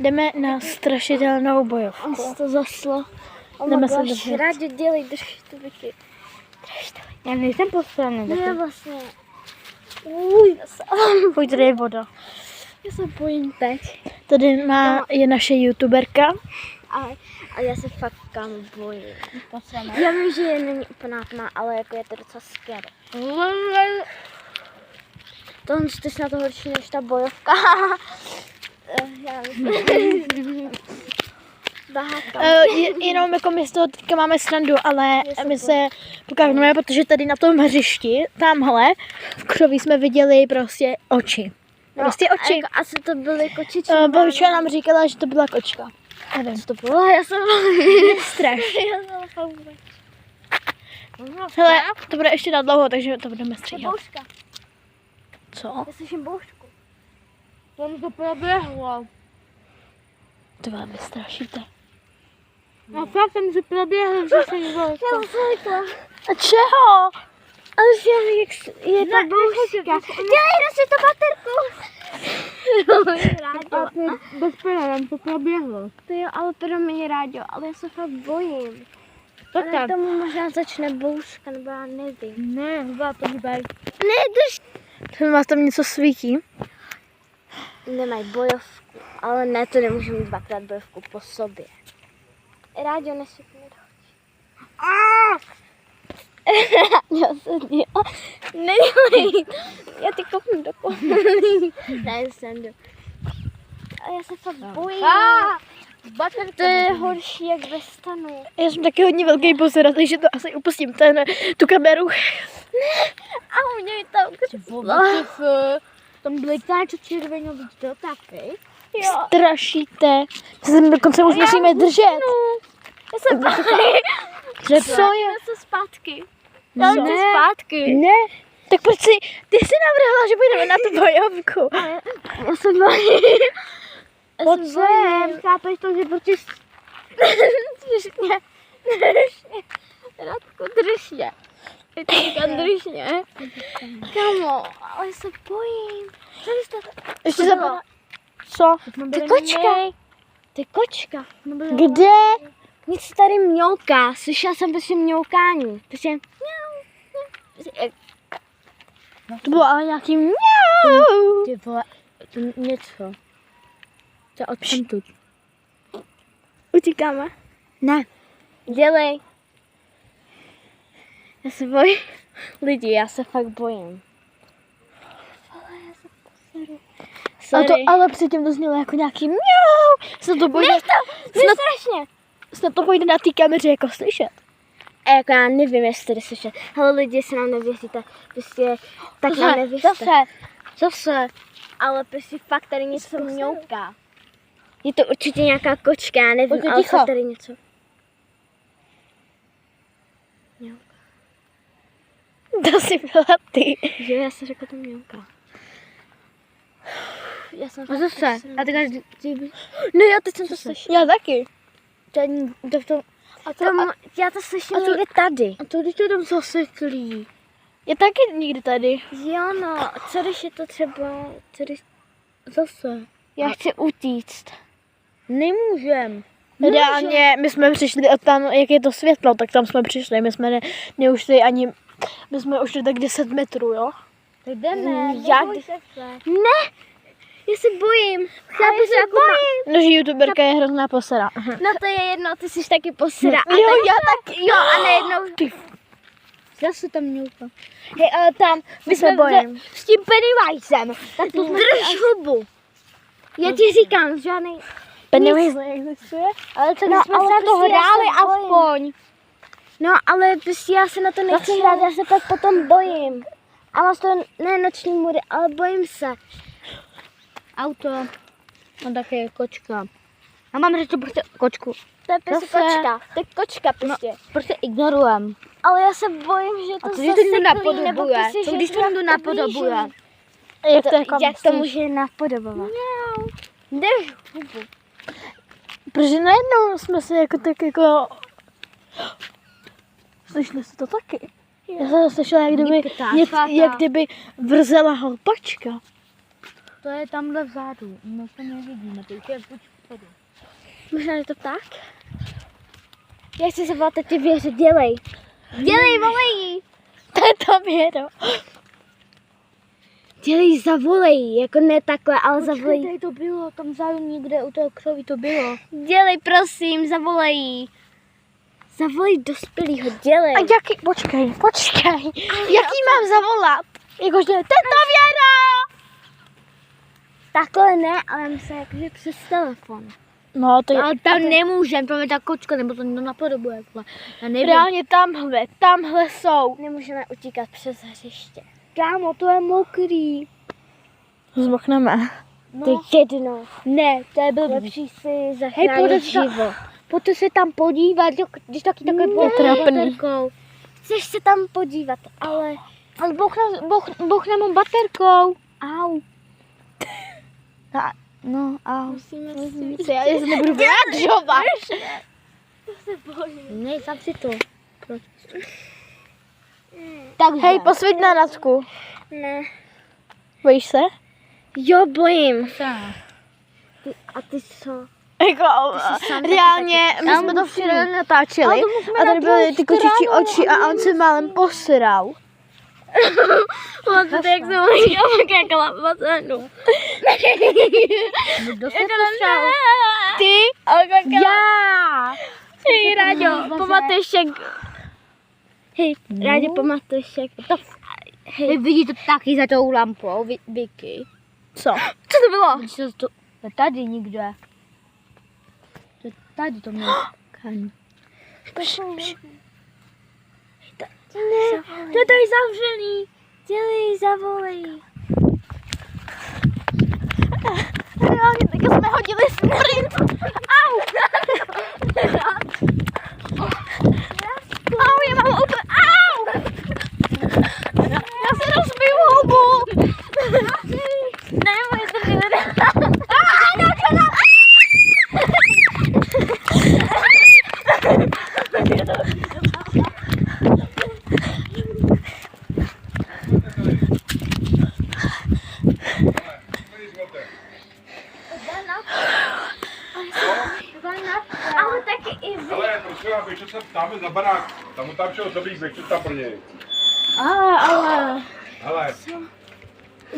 Jdeme na strašidelnou bojovku. On to zaslo. Jdeme se držet. Rádi dělej, drž to byky. Já nejsem posraný. Ne, vlastně. Pojď, tady je voda. Já se bojím teď. Tady je naše youtuberka. Ale já se fakt kam bojím. Já vím, že není úplná tma, ale jako je to docela scary. Tohle ty jsi na to horší než ta bojovka. Já myslím. Jenom jako my z toho teďka máme srandu, ale my se pokážeme, protože tady na tom hřišti, tamhle, v křoví jsme viděli prostě oči. Prostě oči. Jako, asi to byly kočičky. Babička nám říkala, že to byla kočka. Nevím. Co to bylo? Já jsem straš. Hele, to bude ještě na dlouho, takže to budeme stříhat. Bouška. Co? Já slyším boušku. Tam to proběhlo. To vám vystrašíte. A fakt jsem si proběhl, že jsem Já jsem řekla. A čeho? Ale jak je ta bouška. Dělej, si to baterku. A ty bez pena, to proběhlo. To jo, ale promiň, Ráďo, ale já se fakt bojím. To Ale tak. tomu možná začne bouška, nebo já nevím. Ne, hva, podívej. Ne, drž. Vás tam něco svítí? Nemají bojovku, ale ne, to nemůžu mít dvakrát bojovku po sobě. Ráďo, nesvětli mi do očí. Já se dělá. Nedělej. Já ty kopnu do kohly. Ne, jsem do. A já se fakt bojím. To je horší, jak ve stanu. Já jsem taky hodně velký pozor, takže to asi upustím tu kameru. A u něj tam Tam blikáče červenou, víš to taky? jo. Strašíte. Se dokonce už musíme držet. Já se bojím. Co je? Já se zpátky. Já Co? chci zpátky. Ne. Tak proč ty jsi navrhla, že půjdeme na tu bojovku? Já se bojím. Pojď sem, chápeš to, že prostě... Drž mě. Drž mě. Radku, drž mě. Já ti říkám, drž mě. Kamo, ale se bojím. Co jsi to? Ještě za... Co? Ty kočka. Ty kočka. Kde? Nic tady mňouká. Slyšela jsem prostě mňoukání. Prostě To bylo ale nějaký mňau. Ty vole, to něco. To je odtamtud. utíkáme. Ne. Dělej. Já se bojím. Lidi, já se fakt bojím. Sorry. Ale předtím to znělo jako nějaký mňau. Snad to pojde, Strašně. snad to pojde na té kameře jako slyšet. A jako já nevím, jestli tady slyšet. Hele lidi, jestli nám nevěříte, prostě tak nám nevěřte. Zase. Ale prostě fakt tady něco mňouká. Je to určitě nějaká kočka, já nevím, Pojďte ale ticho. fakt tady něco. To si byla ty. Že já jsem řekla to mňouká. Já jsem A zase. A tak No jo, teď jsem to slyšela. Já taky. Já to slyším někde tady. A to když to tam zaseklí. Je taky někde tady. Jo no, co když je to třeba, co když... Zase. Já chci utíct. Nemůžem. Reálně, my jsme přišli od tam, jak je to světlo, tak tam jsme přišli. My jsme neušli ani, my jsme ušli tak 10 metrů, jo? Tak jdeme. Jak? Ne, já se bojím. Chápu se jako bojím. No, že youtuberka je hrozná posera. No to je jedno, ty jsi taky posera. Jo, já taky. Jo, a najednou... Zase tam mňouká. Hej, ale tam, my se bojím. s tím Pennywisem, tak to drž hubu. Já ti říkám, žádnej... Pennywise neexistuje? Ale co No, jsme ale se na to prostě já hráli se bojím. aspoň. No, ale prostě já se na to nechci hrát, já se pak potom bojím. A vlastně to ne noční můry, ale bojím se. Auto. A také kočka. A mám říct, prostě kočku. To je prostě Zase. kočka, to je kočka prostě. Prostě ignorujem. Ale já se bojím, že to A co když to někdo zaseklí, nebo napodobuje? prostě, Co že když to někdo napodobuje? Jak to jako Jak to myslíš? může napodobovat? Drž hubu. Protože najednou jsme se jako tak jako... Slyšeli jste to taky? Já jsem slyšela, jak kdyby, jak kdyby vrzela houpačka. To je tamhle vzadu. My to nevidíme. To už je Možná je to tak? Já chci zavolat tě Věře, dělej. Dělej, volej jí. To je to Věro. Dělej, zavolej, jako ne takhle, ale zavolej. Tady to bylo, tam vzadu někde u toho křoví to bylo. Dělej, prosím, zavolej jí. Zavolej dospělýho, dělej. A jaký, počkej. Jaký mám zavolat? Jakože, teta Věra! Takhle ne, ale myslím, jakože přes telefon. No, to je Ale tam nemůžem, tam je ta kočka, nebo to někdo napodobuje. Já nevím. reálně tamhle jsou. Nemůžeme utíkat přes hřiště. Kámo, to je mokrý. Zmokneme. To je jedno. Ne, to je blbý. Lepší si Hej, zachránit život. pojďte se tam podívat, když taky takové trapný. baterkou. Chceš se tam podívat, ale Ale bouchne mu baterkou. Au. No, au. musíme si Já se nebudu vyjadřovat. Ne, zavři to. Tak Hej, posvěť na Radku. Ne. Bojíš se? Jo, bojím. A ty co? Jako, sám reálně, taky- my jsme to včera natáčeli a tady byly ty kočičí oči a on se málem posral. On to jak jsem udělal, jak lavazenu. Ty? Já! Hej, Ráďo, pamatuješ jak... Hej, Ráďo, pamatuješ jak... Vy vidíte taky za tou lampou, Vicky. Co? Co to bylo? Vidíte to je tady nikde. To je tady to mělo. Ne, to je tady zavřený. Dělej, zavolej. Reálně, teďka jsme hodili sprint. Au! Au, já mám úplně... Au! Já si rozbiju hubu. Neboj, to nejde. Ale taky i vy. Ale prosím vás, běžte se tam za barák. Tam šel dobrý, běžte tam pro něj. Ale... Hele,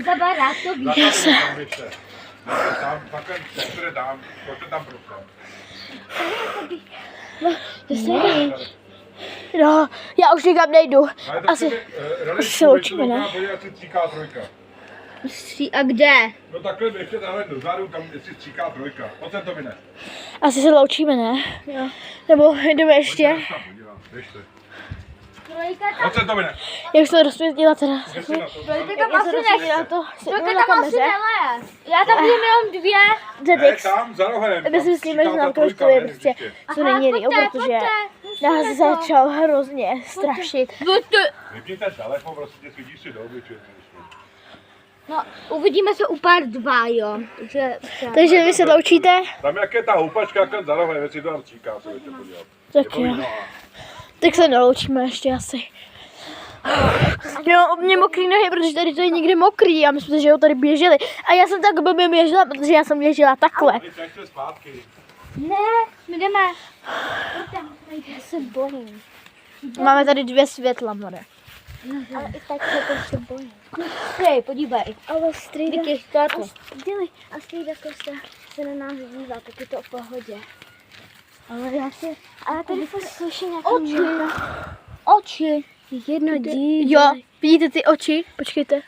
Za barák to za tam běžte. Tam, takhle, které tam, pojďte tam prosím. No, já už nikam nejdu. Ale tak Asi... relikt, se loučíme, ne? Podívejte, stříká trojka. A kde? No takhle běžte tahle dozadu, tam jestli stříká trojka. Pojďte to vyne. Asi se loučíme, ne? Jo. Nebo jdeme ještě? Pojďte tam podívat, běžte. Pojďte to vyne. Jak se to rozsvětila teda? Běžte na to. Jak se rozsvětila to? Trojka Na tam asi kameře? neleje. Já tam vidím jenom dvě. Ne, Dedix. tam za rohem. My si myslíme, že nám to je prostě co není real, protože nás začal hrozně strašit. Vypněte telefon, prostě svidíš si do obličeje. No, uvidíme se u pár dva, jo. Takže vy se loučíte? Tam jak je ta houpačka, jak za rohem, jestli to tam stříká, se běžte podívat. Tak jo. Tak se neloučíme ještě asi. Jo, mě mokrý nohy, protože tady to je někde mokrý a my jsme že jo tady běželi. A já jsem tak blbě běžela, protože já jsem běžela takhle. Vy tak zpátky. Ne, my jdeme. Já se bojím. Máme tady dvě světla, more. Ale i tak se prostě bojím. Hej, podívej. Ale strýda... Vicky, startu. Dělej. A strýda Kosta se na nás dívá, tak je to v pohodě. Ale já si... A já tady slyším nějaký Oči. Oči. jedno dítě. Jo, vidíte ty oči? Počkejte.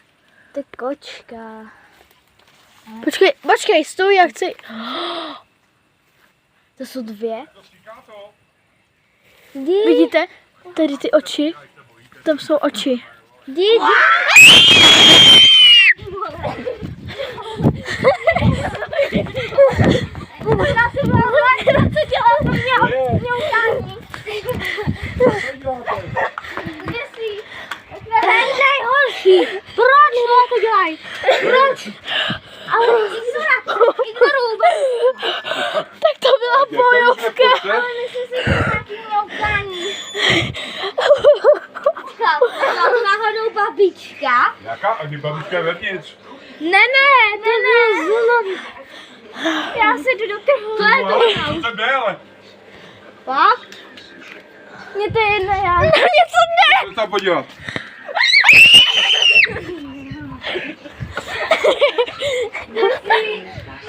To je kočka. Počkej, stůj, já chci. To jsou dvě. Vidíte? Tady ty oči. Tam jsou oči. Co dělá to mě ukání? Kde jsi? To je nejhorší. Proč to dělají? Proč? Ale ignoruj. Tak to byla bojovka. Ale myslím si, že taky mě ukání. Byla to náhodou babička? Jaká? A kdy babička je vevnitř? Ne, to ne. Já se jdu do trhu. To je to. Co déle? Fakt? Mně to je jedno, já. Něco ne! Pojď tam podívat.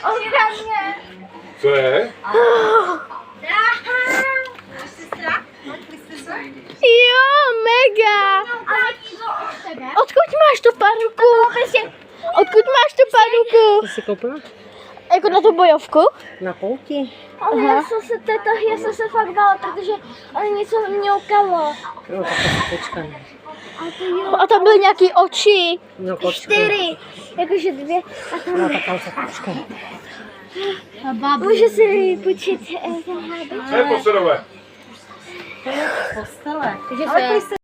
Ohromně. Co je? Jo, mega! Odkud máš tu paruku? Odkud máš tu paruku? To jsi koupila? Jako na tu bojovku? Na pouti? Ale já jsem se fakt bála, protože ale něco mňoukalo. Jo, tak to počkej. A tam byly nějaký oči. No, počkej. 4, jakože 2 a tam No, tak tam se počkej. můžu si vypočít ten hábek. Co je posedové? Postele. Takže se...